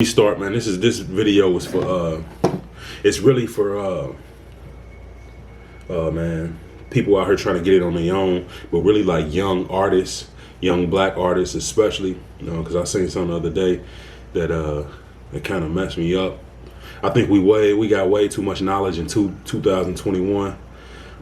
Start, man. This video was for it's really for man, people out here trying to get it on their own, but really like young artists, young black artists especially, because I seen something the other day that it kind of messed me up. I think we got way too much knowledge in 2021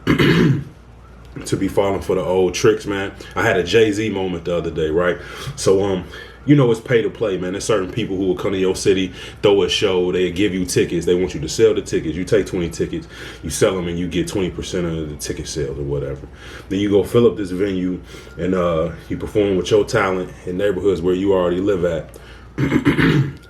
to be falling for the old tricks, man. I had a Jay-Z moment the other day, right? So it's pay to play, man. There's certain people who will come to your city, throw a show, they give you tickets. They want you to sell the tickets. You take 20 tickets, you sell them, and you get 20% of the ticket sales or whatever. Then you go fill up this venue, and you perform with your talent in neighborhoods where you already live at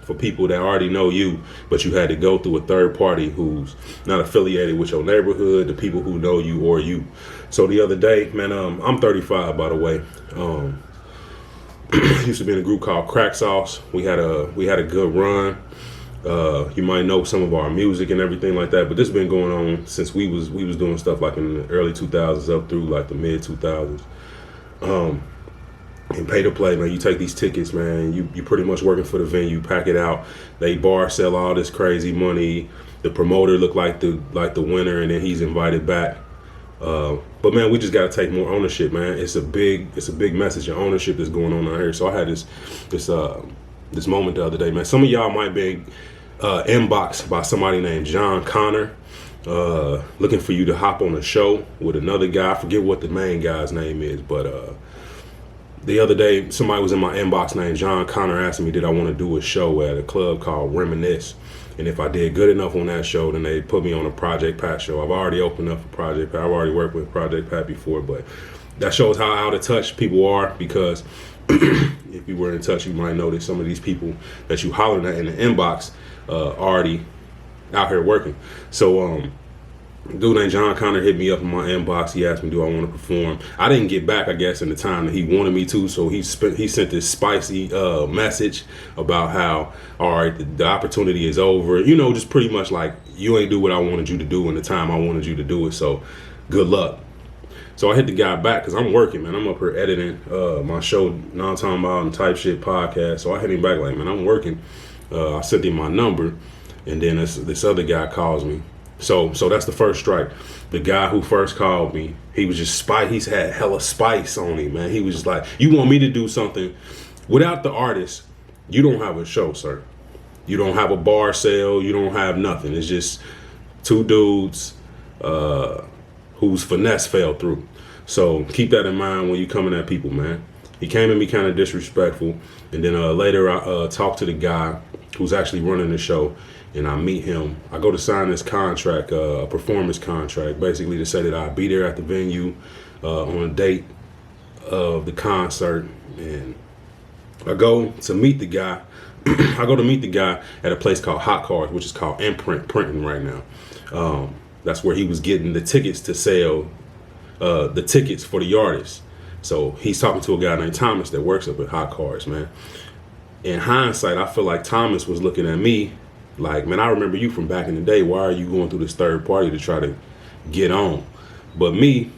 for people that already know you, but you had to go through a third party who's not affiliated with your neighborhood, the people who know you or you. So the other day, man, I'm 35, by the way. Used to be in a group called Crack Sauce. We had a good run. You might know some of our music and everything like that, but this has been going on since we was doing stuff like in the early 2000s up through like the mid 2000s. And pay to play, man. You take these tickets, man. You pretty much working for the venue. Pack it out. They bar sell all this crazy money. The promoter look like the winner, and then he's invited back. But man, we just gotta take more ownership, man. It's a big message of ownership that's going on out here. So I had this moment the other day, man. Some of y'all might be inboxed by somebody named John Connor, looking for you to hop on a show with another guy. I forget what the main guy's name is, but the other day somebody was in my inbox named John Connor asking me did I want to do a show at a club called Reminisce. And if I did good enough on that show, then they put me on a Project Pat show. I've already opened up for Project Pat. I've already worked with Project Pat before, but that shows how out of touch people are, because if you were in touch, you might notice some of these people that you hollering at in the inbox already out here working. So dude named John Connor hit me up in my inbox. He asked me, do I want to perform? I didn't get back, I guess, in the time that he wanted me to. So he sent this spicy message about how, all right, the opportunity is over. Just pretty much like, you ain't do what I wanted you to do in the time I wanted you to do it. So good luck. So I hit the guy back because I'm working, man. I'm up here editing my show, Nomtombout and Type Shit podcast. So I hit him back like, man, I'm working. I sent him my number, and then this other guy calls me. So that's the first strike. The guy who first called me, he was just he's had hella spice on him, man. He was just like, you want me to do something without the artist, you don't have a show, sir. You don't have a bar sale, you don't have nothing. It's just two dudes whose finesse fell through. So keep that in mind when you coming at people, man. He came at me kind of disrespectful, and then later I talked to the guy who's actually running the show, and I meet him. I go to sign this contract, a performance contract, basically to say that I'll be there at the venue on a date of the concert. And I go to meet the guy. I go to meet the guy at a place called Hot Cars, which is called Imprint Printing right now. That's where he was getting the tickets to sell the tickets for the artists. So he's talking to a guy named Thomas that works up at Hot Cars, man. In hindsight, I feel like Thomas was looking at me like, man, I remember you from back in the day. Why are you going through this third party to try to get on? But me,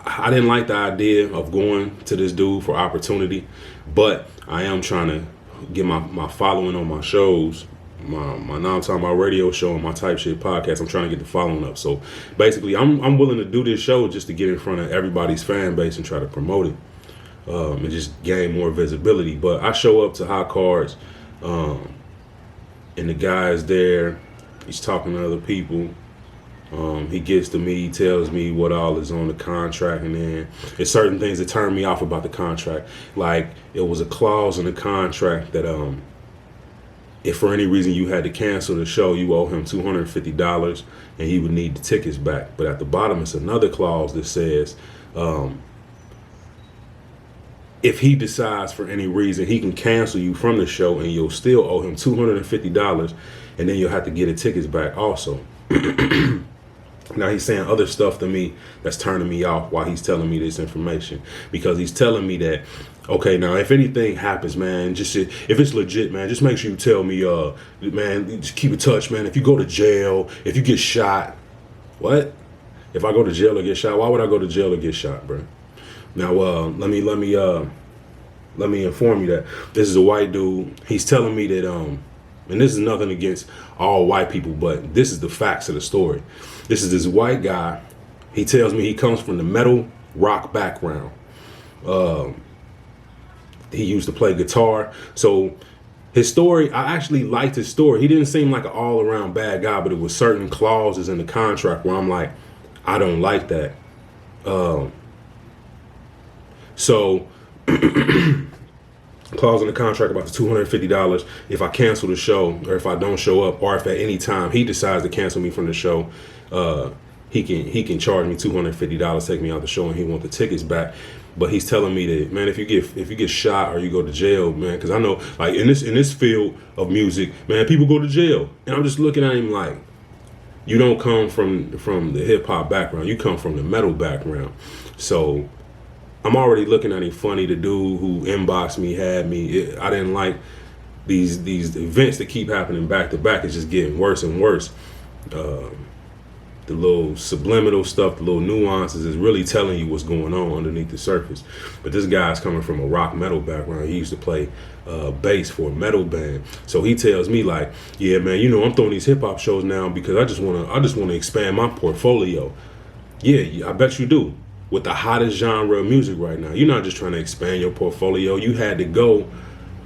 I didn't like the idea of going to this dude for opportunity, but I am trying to get my following on my shows, my Nomtombout Radio show and my Type Shit podcast. I'm trying to get the following up. So basically, I'm willing to do this show just to get in front of everybody's fan base and try to promote it and just gain more visibility. But I show up to Hot Cards, and the guy's there. He's talking to other people. He gets to me, tells me what all is on the contract, and then there's certain things that turn me off about the contract. Like, it was a clause in the contract that if for any reason you had to cancel the show, you owe him $250 and he would need the tickets back. But at the bottom, it's another clause that says if he decides for any reason, he can cancel you from the show and you'll still owe him $250, and then you'll have to get the tickets back also. Now he's saying other stuff to me that's turning me off while he's telling me this information, because he's telling me that, okay, now if anything happens, man, just if it's legit, man, just make sure you tell me, man, just keep in touch, man. If you go to jail, if you get shot, what? If I go to jail or get shot, why would I go to jail or get shot, bro? Now, let me inform you that this is a white dude. He's telling me that and this is nothing against all white people, but this is the facts of the story. This is this white guy. He tells me he comes from the metal rock background. He used to play guitar. So his story, I actually liked his story. He didn't seem like an all-around bad guy, but it was certain clauses in the contract where I'm like, I don't like that. So clause in the contract about the $250 if I cancel the show, or if I don't show up, or if at any time he decides to cancel me from the show, he can charge me $250, take me out the show, and he want the tickets back. But he's telling me that, man, if you get shot or you go to jail, man, because I know, like, in this field of music, man, people go to jail, and I'm just looking at him like, you don't come from the hip hop background, you come from the metal background. So I'm already looking at him funny. The dude who inboxed me had me. I didn't like these events that keep happening back to back. It's just getting worse and worse. The little subliminal stuff, the little nuances is really telling you what's going on underneath the surface. But this guy's coming from a rock metal background. He used to play bass for a metal band. So he tells me like, yeah, man, you know, I'm throwing these hip hop shows now because I just want to expand my portfolio. Yeah, I bet you do. With the hottest genre of music right now, you're not just trying to expand your portfolio. You had to go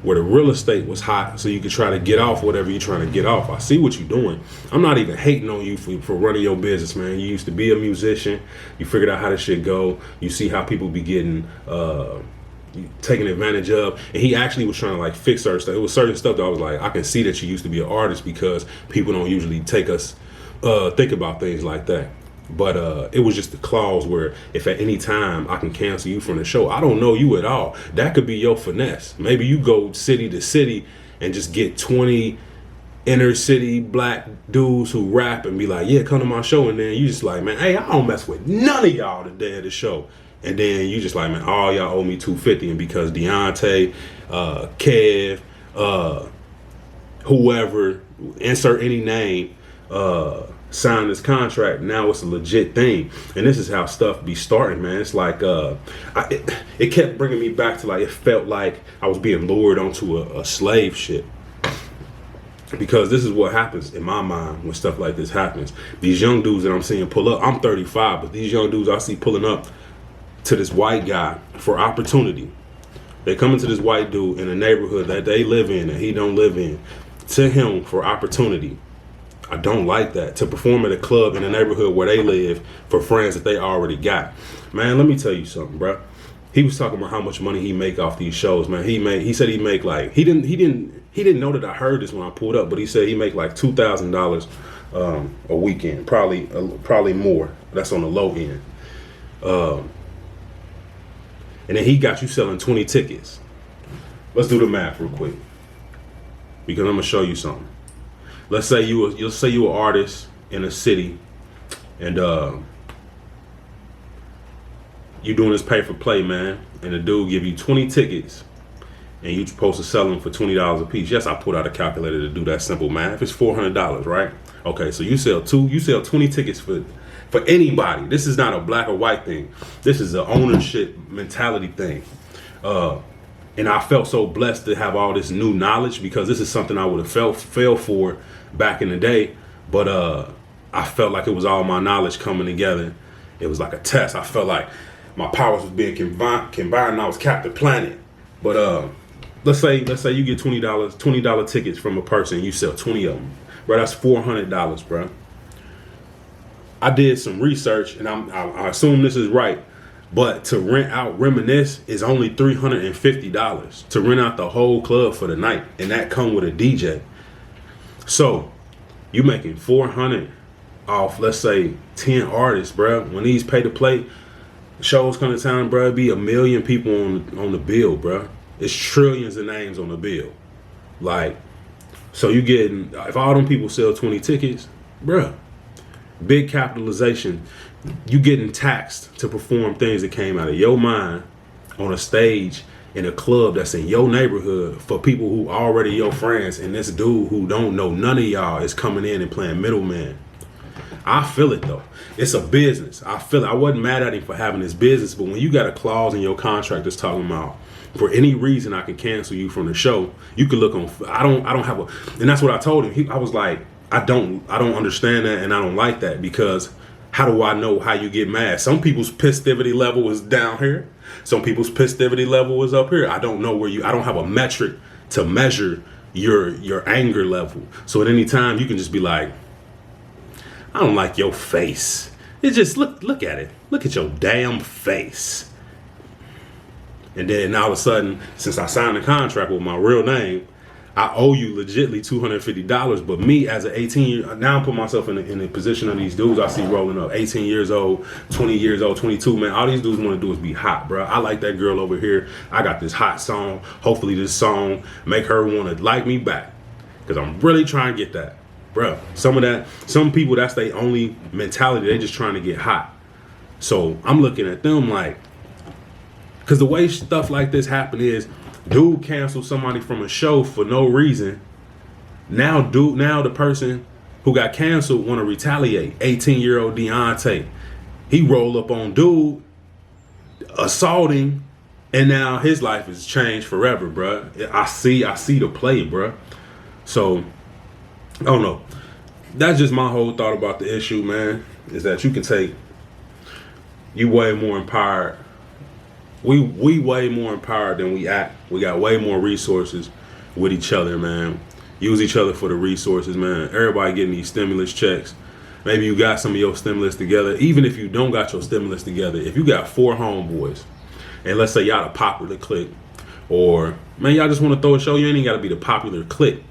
where the real estate was hot so you could try to get off whatever you're trying to get off. I see what you're doing. I'm not even hating on you for running your business, man. You used to be a musician. You figured out how this shit go. You see how people be getting taken advantage of. And he actually was trying to like fix certain stuff. It was certain stuff that I was like, I can see that you used to be an artist, because people don't usually think about things like that. But it was just the clause where if at any time I can cancel you from the show, I don't know you at all. That could be your finesse. Maybe you go city to city and just get 20 inner city black dudes who rap and be like, yeah, come to my show. And then you just like, man, hey, I don't mess with none of y'all the day of the show. And then you just like, man, all y'all owe me $250. And because Deontay, Kev, whoever, insert any name, signed this contract, now it's a legit thing. And this is how stuff be starting, man. It's like it kept bringing me back to, like, it felt like I was being lured onto a slave ship, because this is what happens in my mind when stuff like this happens. These young dudes that I'm seeing pull up, I'm 35, but these young dudes I see pulling up to this white guy for opportunity. They come into this white dude in a neighborhood that they live in and he don't live in, to him for opportunity. I don't like that. To perform at a club in a neighborhood where they live for friends that they already got. Man, let me tell you something, bro. He was talking about how much money he make off these shows, man. He said he make like, he didn't know that I heard this when I pulled up, but he said he make like $2,000 a weekend, probably more. That's on the low end. And then he got you selling 20 tickets. Let's do the math real quick, because I'm gonna show you something. Let's say you'll say you an artist in a city, and you doing this pay for play, man, and the dude give you 20 tickets, and you supposed to sell them for $20 a piece. Yes, I pulled out a calculator to do that simple math. It's $400, right? Okay, so you sell 20 tickets for anybody. This is not a black or white thing. This is an ownership mentality thing. And I felt so blessed to have all this new knowledge, because this is something I would have fell for back in the day. But I felt like it was all my knowledge coming together. It was like a test. I felt like my powers was being combined and I was Captain Planet. But let's say you get $20 tickets from a person, and you sell 20 of them. Bro, that's $400, bro. I did some research, and I assume this is right, but to rent out Reminisce is only $350 to rent out the whole club for the night, and that come with a DJ. So you making $400 off, let's say 10 artists, bro. When these pay to play shows come to town, bro, it'd be 1 million people on the bill, bro. It's trillions of names on the bill. Like, so you getting, if all them people sell 20 tickets, bro, big capitalization. You getting taxed to perform things that came out of your mind on a stage in a club that's in your neighborhood for people who already your friends, and this dude who don't know none of y'all is coming in and playing middleman. I feel it though. It's a business. I feel it. I wasn't mad at him for having his business, but when you got a clause in your contract that's talking about for any reason I can cancel you from the show, you can look on. I don't have a, and that's what I told him. I was like, I don't understand that, and I don't like that, because how do I know how you get mad? Some people's pissivity level is down here. Some people's pissivity level is up here. I don't know I don't have a metric to measure your anger level. So at any time you can just be like, I don't like your face. It just look at it. Look at your damn face. And then all of a sudden, since I signed a contract with my real name, I owe you legitly $250. But me as an 18, now I'm putting myself in the position of these dudes I see rolling up, 18 years old, 20 years old, 22, man. All these dudes want to do is be hot, bro. I like that girl over here. I got this hot song. Hopefully this song make her want to like me back, because I'm really trying to get that, bro. Some people, that's their only mentality. They just trying to get hot. So I'm looking at them like, because the way stuff like this happen is, dude canceled somebody from a show for no reason. Now the person who got canceled want to retaliate. 18-year-old Deontay, he roll up on dude, assaulting, and now his life has changed forever, bruh. I see the play, bruh. So, I don't know. That's just my whole thought about the issue, man, is that you way more empowered. We way more empowered than we act. We got way more resources with each other, man. Use each other for the resources, man. Everybody getting these stimulus checks. Maybe you got some of your stimulus together. Even if you don't got your stimulus together, if you got 4 homeboys, and let's say y'all the popular clique, or man, y'all just want to throw a show, you ain't even got to be the popular clique.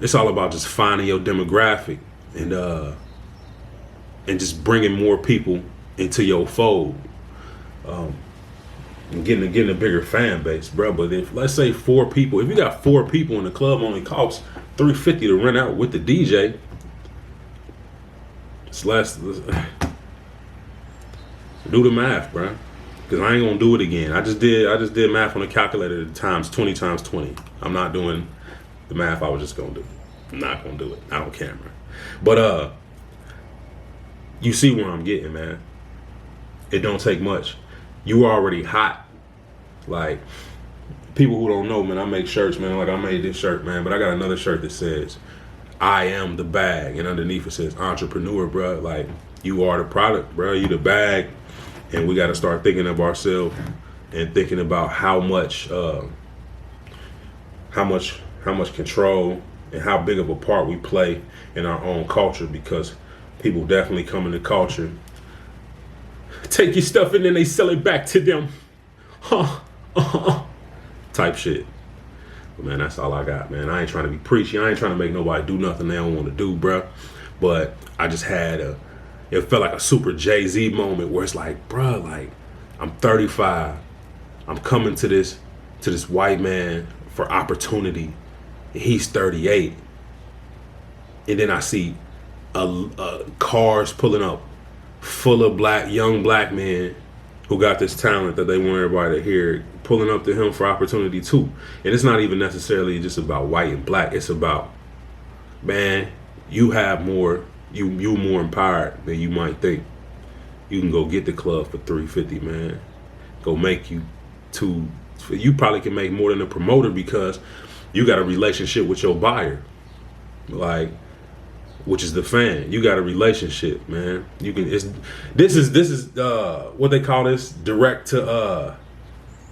It's all about just finding your demographic and just bringing more people into your fold. And getting a bigger fan base, bro. But if, let's say 4 people, if you got 4 people and the club only costs $350 to rent out with the DJ, it's less. Do the math, bro. Because I ain't gonna do it again. I just did math on the calculator times 20 times 20. I'm not doing the math I was just gonna do. I'm not gonna do it. Not on camera. But you see where I'm getting, man. It don't take much. You already hot. Like, people who don't know, man, I make shirts, man. Like, I made this shirt, man, but I got another shirt that says, I am the bag, and underneath it says entrepreneur, bro. Like, you are the product, bro. You the bag, and we got to start thinking of ourselves and thinking about how much control and how big of a part we play in our own culture, because people definitely come into culture, take your stuff and then they sell it back to them. Type shit. But man, that's all I got, man. I ain't trying to be preachy. I ain't trying to make nobody do nothing they don't want to do, bruh. But I just had it felt like a super Jay-Z moment where it's like, bruh, like, I'm 35. I'm coming to this white man for opportunity. And he's 38. And then I see cars pulling up full of young black men who got this talent that they want everybody to hear, pulling up to him for opportunity too. And it's not even necessarily just about white and black. It's about, man, you have more, you more empowered than you might think. You can go get the club for $350, man. Go make you you probably can make more than a promoter, because you got a relationship with your buyer. Like, which is the fan. You got a relationship, man. You can. This is what they call this, direct to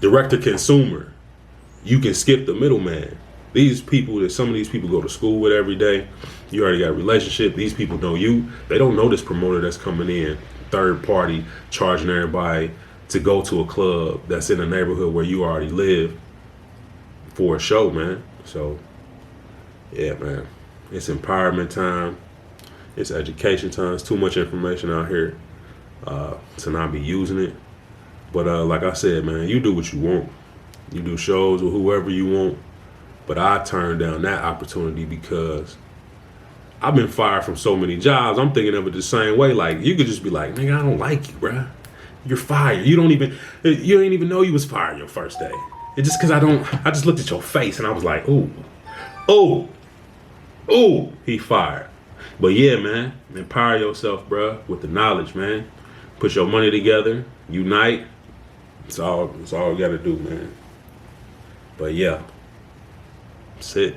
consumer. You can skip the middleman. Some of these people go to school with every day. You already got a relationship. These people know you. They don't know this promoter that's coming in, third party, charging everybody to go to a club that's in a neighborhood where you already live for a show, man. So, yeah, man. It's empowerment time. It's education time. It's too much information out here to not be using it. But like I said, man, you do what you want. You do shows with whoever you want. But I turned down that opportunity because I've been fired from so many jobs. I'm thinking of it the same way. Like, you could just be like, nigga, I don't like you, bruh. You're fired. You ain't even know you was fired your first day. It's just because I just looked at your face and I was like, ooh, he fired. But yeah, man, empower yourself, bruh, with the knowledge, man. Put your money together, unite, It's all you got to do, man. But yeah, that's it.